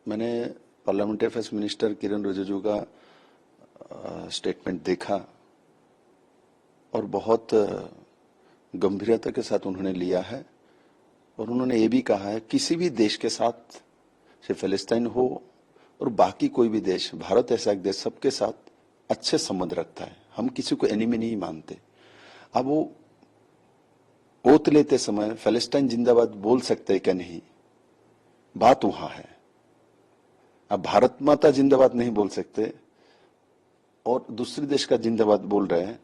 मैंने parliamentary affairs minister किरण रिजिजू का statement देखा और बहुत गंभीरता के साथ उन्होंने लिया है और उन्होंने ये भी कहा है किसी भी देश के साथ, चाहे फिलिस्तीन हो और बाकी कोई भी देश, भारत ऐसा एक देश सबके साथ अच्छे संबंध रखता है। हम किसी को एनिमी नहीं मानते। अब वो ओत लेते समय फिलिस्तीन जिंदाबाद बोल सकते हैं क्या? नहीं, बात वहां है। अब भारत माता जिंदाबाद नहीं बोल सकते और दूसरे देश का जिंदाबाद बोल रहे हैं,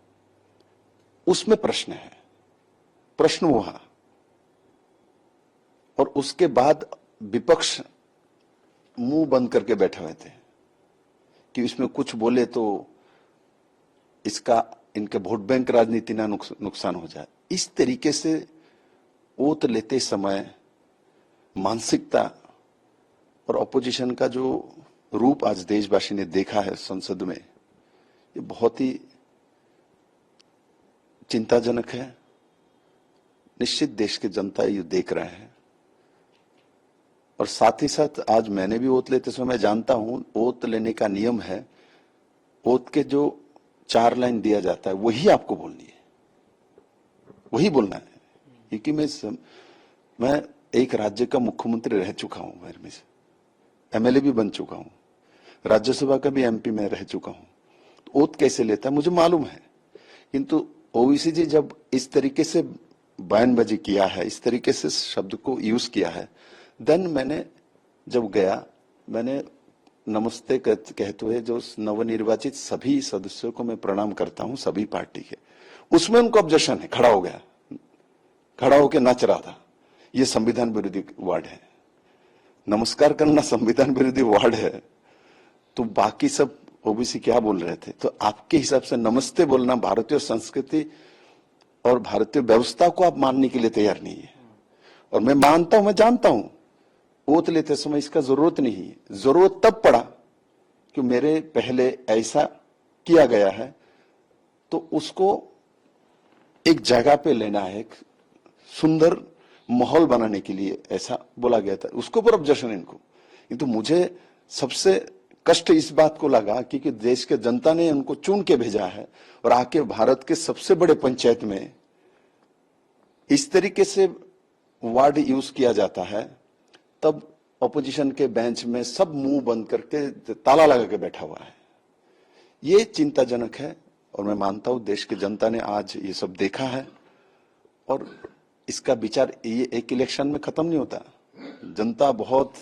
उसमें प्रश्न है। प्रश्न वहां। और उसके बाद विपक्ष मुंह बंद करके बैठे हुए थे कि इसमें कुछ बोले तो इसका इनके वोट बैंक राजनीति ना नुकसान हो जाए। इस तरीके से ओत लेते समय मानसिकता और ऑपोजिशन का जो रूप आज देशवासी ने देखा है संसद में, ये बहुत ही चिंताजनक है। निश्चित देश के जनता ये देख रहे हैं और साथ ही साथ आज मैंने भी ओत लेते समय जानता हूं, ओत लेने का नियम है, ओत के जो 4 लाइन दिया जाता है वही आपको बोलनी है, वही बोलना है। क्योंकि मैं एक राज्य का मुख्यमंत्री रह चुका हूं, में से एमएलए भी बन चुका हूं, राज्यसभा का भी एमपी में रह चुका हूं। तो ओत कैसे लेता है मुझे मालूम है, किंतु ओवैसी जी जब इस तरीके से बयानबाजी किया है, इस तरीके से शब्द को यूज किया है, देन मैंने जब गया, मैंने नमस्ते कहते हुए जो नवनिर्वाचित सभी सदस्यों को मैं प्रणाम करता हूं, सभी पार्टी के, उसमें उनको ऑब्जेक्शन है। खड़ा हो गया, खड़ा होकर नाच रहा था। ये संविधान विरोधी वर्ड है। नमस्कार करना संविधान विरोधी वर्ड है तो बाकी सब ओबीसी क्या बोल रहे थे? तो आपके हिसाब से नमस्ते बोलना भारतीय संस्कृति और भारतीय व्यवस्था को आप मानने के लिए तैयार नहीं है। और मैं मानता हूं, मैं जानता हूं, ओत लेते समय इसका जरूरत नहीं है। जरूरत तब पड़ा कि मेरे पहले ऐसा किया गया है तो उसको एक जगह पे लेना है, एक सुंदर माहौल बनाने के लिए ऐसा बोला गया था। उसके ऊपर ऑब्जेक्शन इनको। किंतु मुझे सबसे कष्ट इस बात को लगा कि देश के जनता ने उनको चुन के भेजा है और आके भारत के सबसे बड़े पंचायत में इस तरीके से वर्ड यूज किया जाता है, तब ऑपोजिशन के बेंच में सब मुंह बंद करके ताला लगा के बैठा हुआ है। ये चिंताजनक है और मैं मानता हूं देश की जनता ने आज ये सब देखा है और इसका विचार ये एक इलेक्शन में खत्म नहीं होता। जनता बहुत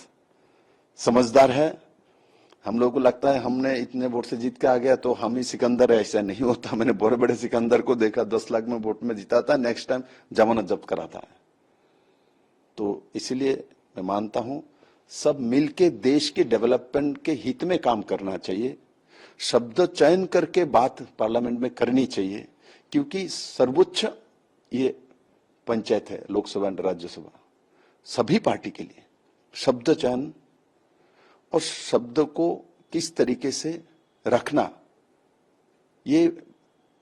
समझदार है। हम लोगों को लगता है हमने इतने वोट से जीत के आ गया तो हम ही सिकंदर है, ऐसा नहीं होता। मैंने बड़े बड़े सिकंदर को देखा, 10 लाख में वोट में जीता था, नेक्स्ट टाइम जमानत जब्त कराता है। तो इसलिए मैं मानता हूं सब मिलके देश के डेवलपमेंट के हित में काम करना चाहिए। शब्द चयन करके बात पार्लियामेंट में करनी चाहिए, क्योंकि सर्वोच्च ये पंचायत है, लोकसभा और राज्यसभा, सभी पार्टी के लिए शब्द चयन और शब्द को किस तरीके से रखना, ये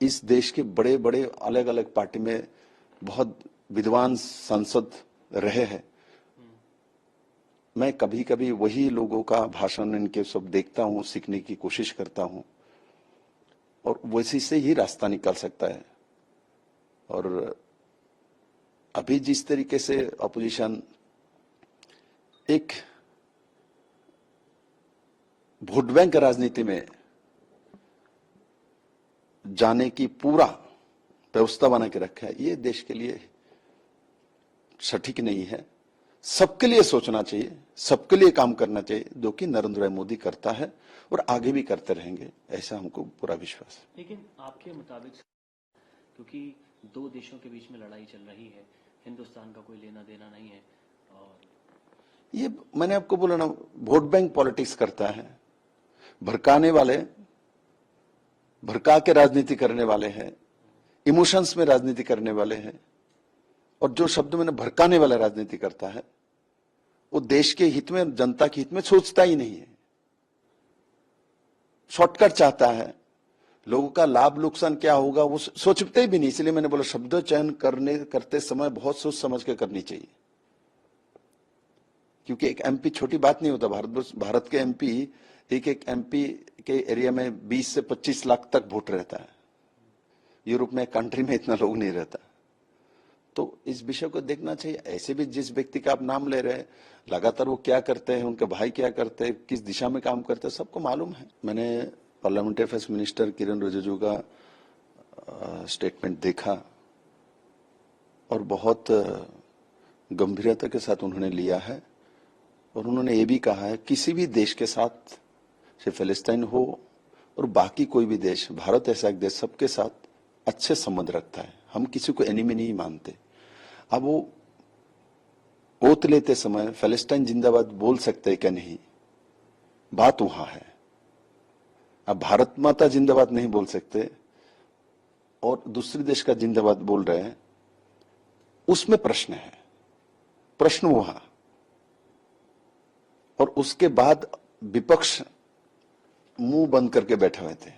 इस देश के बड़े बड़े अलग अलग पार्टी में बहुत विद्वान सांसद रहे हैं। मैं कभी कभी वही लोगों का भाषण इनके सब देखता हूं, सीखने की कोशिश करता हूं और वैसे से ही रास्ता निकल सकता है। और अभी जिस तरीके से अपोजिशन एक वोट बैंक राजनीति में जाने की पूरा व्यवस्था बना के रखा है, ये देश के लिए सटीक नहीं है। सबके लिए सोचना चाहिए, सबके लिए काम करना चाहिए, जो कि नरेंद्र भाई मोदी करता है और आगे भी करते रहेंगे, ऐसा हमको पूरा विश्वास है। लेकिन आपके मुताबिक, क्योंकि 2 देशों के बीच में लड़ाई चल रही है, हिंदुस्तान का कोई लेना देना नहीं है, और ये मैंने आपको बोला ना, वोट बैंक पॉलिटिक्स करता है। भड़काने वाले भड़का के राजनीति करने वाले हैं, इमोशंस में राजनीति करने वाले हैं, और जो शब्द मैंने भड़काने वाला राजनीति करता है वो देश के हित में, जनता के हित में सोचता ही नहीं है, शॉर्टकट चाहता है। लोगों का लाभ नुकसान क्या होगा वो सोचते भी नहीं। इसलिए मैंने बोला शब्द चयन करते समय बहुत सोच समझ के करनी चाहिए, क्योंकि एक एमपी छोटी बात नहीं होता। भारत के एमपी, एक एक एमपी के एरिया में 20 से 25 लाख तक वोट रहता है। यूरोप में कंट्री में इतना लोग नहीं रहता। तो इस विषय को देखना चाहिए। ऐसे भी जिस व्यक्ति का आप नाम ले रहे हैं, लगातार वो क्या करते हैं, उनके भाई क्या करते हैं, किस दिशा में काम करते हैं, सबको मालूम है। मैंने पार्लियामेंट्री अफेयर्स मिनिस्टर किरण रिजिजू का स्टेटमेंट देखा और बहुत गंभीरता के साथ उन्होंने लिया है। और उन्होंने ये भी कहा है किसी भी देश के साथ, चाहे फिलिस्तीन हो और बाकी कोई भी देश, भारत ऐसा एक देश सबके साथ अच्छे संबंध रखता है। हम किसी को एनिमी नहीं मानते। अब वो ओत लेते समय फिलिस्तीन जिंदाबाद बोल सकते हैं क्या नहीं, बात वहां है। अब भारत माता जिंदाबाद नहीं बोल सकते और दूसरे देश का जिंदाबाद बोल रहे हैं, उसमें प्रश्न है। प्रश्न वहां। और उसके बाद विपक्ष मुंह बंद करके बैठे हुए थे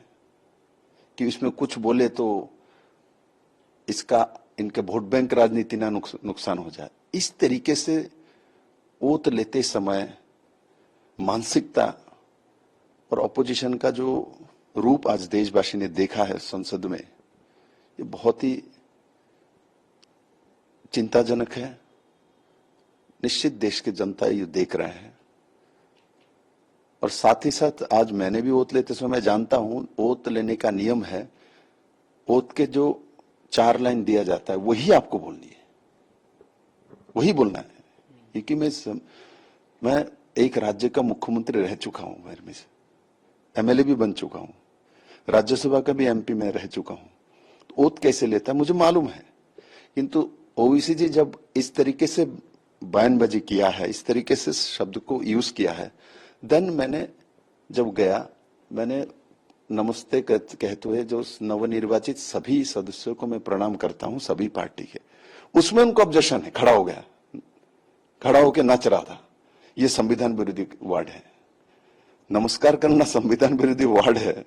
कि इसमें कुछ बोले तो इसका इनके वोट बैंक राजनीति ना नुकसान हो जाए। इस तरीके से ओत लेते समय मानसिकता और ऑपोजिशन का जो रूप आज देशवासी ने देखा है संसद में, ये बहुत ही चिंताजनक है। निश्चित देश की जनता ये देख रहे हैं। और साथ ही साथ आज मैंने भी ओत लेते समय मैं जानता हूं, ओत लेने का नियम है, ओत के जो 4 लाइन दिया जाता है वही आपको बोलनी है, वही बोलना है। क्योंकि मैं एक राज्य का मुख्यमंत्री रह चुका हूं, में से एमएलए भी बन चुका हूं, राज्यसभा का भी एमपी में रह चुका हूं। तो ओत कैसे लेता है मुझे मालूम है। किंतु ओवैसी जी जब इस तरीके से बयानबाजी किया है, इस तरीके से शब्द को यूज किया है, देन मैंने जब गया, मैंने नमस्ते कहते हुए जो नवनिर्वाचित सभी सदस्यों को मैं प्रणाम करता हूं, सभी पार्टी के, उसमें उनको ऑब्जेक्शन है। खड़ा हो गया, खड़ा होकर नाच रहा था। ये संविधान विरोधी वार्ड है। नमस्कार करना संविधान विरोधी वार्ड है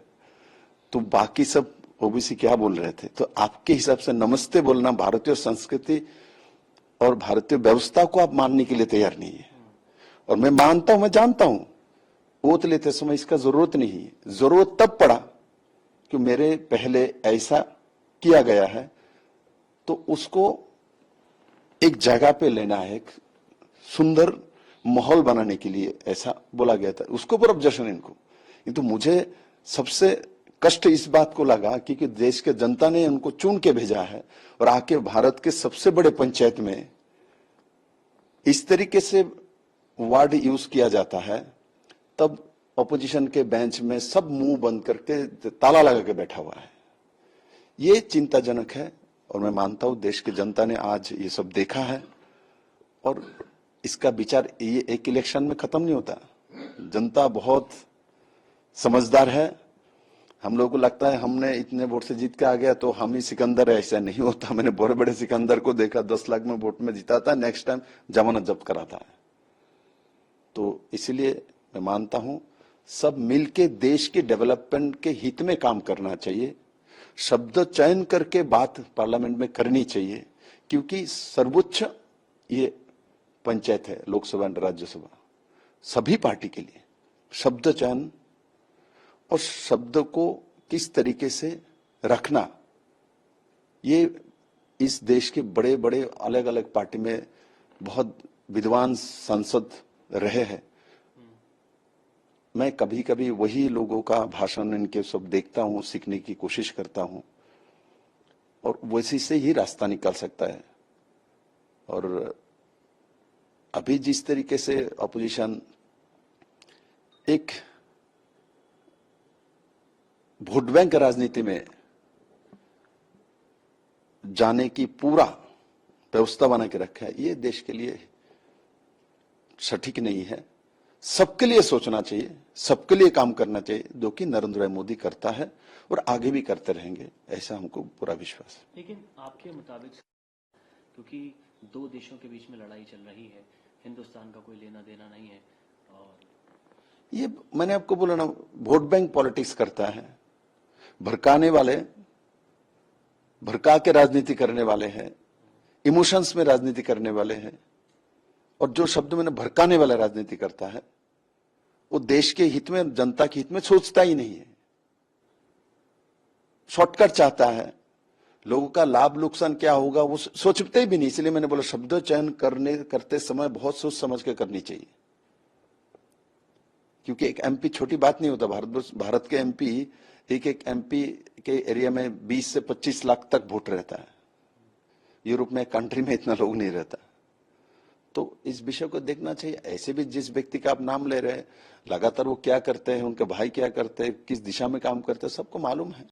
तो बाकी सब ओबीसी क्या बोल रहे थे? तो आपके हिसाब से नमस्ते बोलना भारतीय संस्कृति और भारतीय व्यवस्था को आप मानने के लिए तैयार नहीं है। और मैं मानता हूं, मैं जानता हूं, ओत लेते समय इसका जरूरत नहीं है। जरूरत तब पड़ा कि मेरे पहले ऐसा किया गया है तो उसको एक जगह पे लेना है, एक सुंदर माहौल बनाने के लिए ऐसा बोला गया था। उसको पर ऑब्जेक्शन इनको। किंतु मुझे सबसे कष्ट इस बात को लगा क्योंकि देश के जनता ने उनको चुन के भेजा है और आके भारत के सबसे बड़े पंचायत में इस तरीके से वर्ड यूज किया जाता है, तब ऑपोजिशन के बेंच में सब मुंह बंद करके ताला लगा के बैठा हुआ है। ये चिंताजनक है। और मैं मानता हूं देश की जनता ने आज ये सब देखा है और इसका विचार ये एक इलेक्शन में खत्म नहीं होता। जनता बहुत समझदार है। हम लोगों को लगता है हमने इतने वोट से जीत के आ गया तो हम ही सिकंदर है, ऐसा नहीं होता। मैंने बड़े बड़े सिकंदर को देखा, 10 लाख में वोट में जीता था, नेक्स्ट टाइम जमानत जब्त कराता है। तो इसलिए मैं मानता हूं सब मिलके देश के डेवलपमेंट के हित में काम करना चाहिए। शब्द चयन करके बात पार्लियामेंट में करनी चाहिए क्योंकि सर्वोच्च ये पंचायत है, लोकसभा और राज्यसभा, सभी पार्टी के लिए शब्द चयन और शब्द को किस तरीके से रखना, ये इस देश के बड़े बड़े अलग अलग पार्टी में बहुत विद्वान सांसद रहे हैं। मैं कभी कभी वही लोगों का भाषण इनके सब देखता हूं, सीखने की कोशिश करता हूं और वैसे से ही रास्ता निकल सकता है। और अभी जिस तरीके से अपोजिशन एक वोट बैंक राजनीति में जाने की पूरा व्यवस्था बना के रखा है, ये देश के लिए सटीक नहीं है। सबके लिए सोचना चाहिए, सबके लिए काम करना चाहिए, जो कि नरेंद्र भाई मोदी करता है और आगे भी करते रहेंगे, ऐसा हमको पूरा विश्वास है। लेकिन आपके मुताबिक, क्योंकि 2 देशों के बीच में लड़ाई चल रही है, हिंदुस्तान का कोई लेना देना नहीं है, और ये मैंने आपको बोला ना, वोट बैंक पॉलिटिक्स करता है। भड़काने वाले, भड़का के राजनीति करने वाले हैं, इमोशंस में राजनीति करने वाले हैं और जो शब्द मैंने भड़काने वाला राजनीति करता है वो देश के हित में, जनता के हित में सोचता ही नहीं है, शॉर्टकट चाहता है, लोगों का लाभ नुकसान क्या होगा वो सोचते भी नहीं। इसलिए मैंने बोला शब्द चयन करते समय बहुत सोच समझ के करनी चाहिए, क्योंकि एक एमपी छोटी बात नहीं होता। भारत के एमपी, एक एमपी के एरिया में 20 से 25 लाख तक वोट रहता है। यूरोप में कंट्री में इतना लोग नहीं रहता। तो इस विषय को देखना चाहिए। ऐसे भी जिस व्यक्ति का आप नाम ले रहे हैं, लगातार वो क्या करते हैं, उनके भाई क्या करते हैं, किस दिशा में काम करते हैं, सबको मालूम है।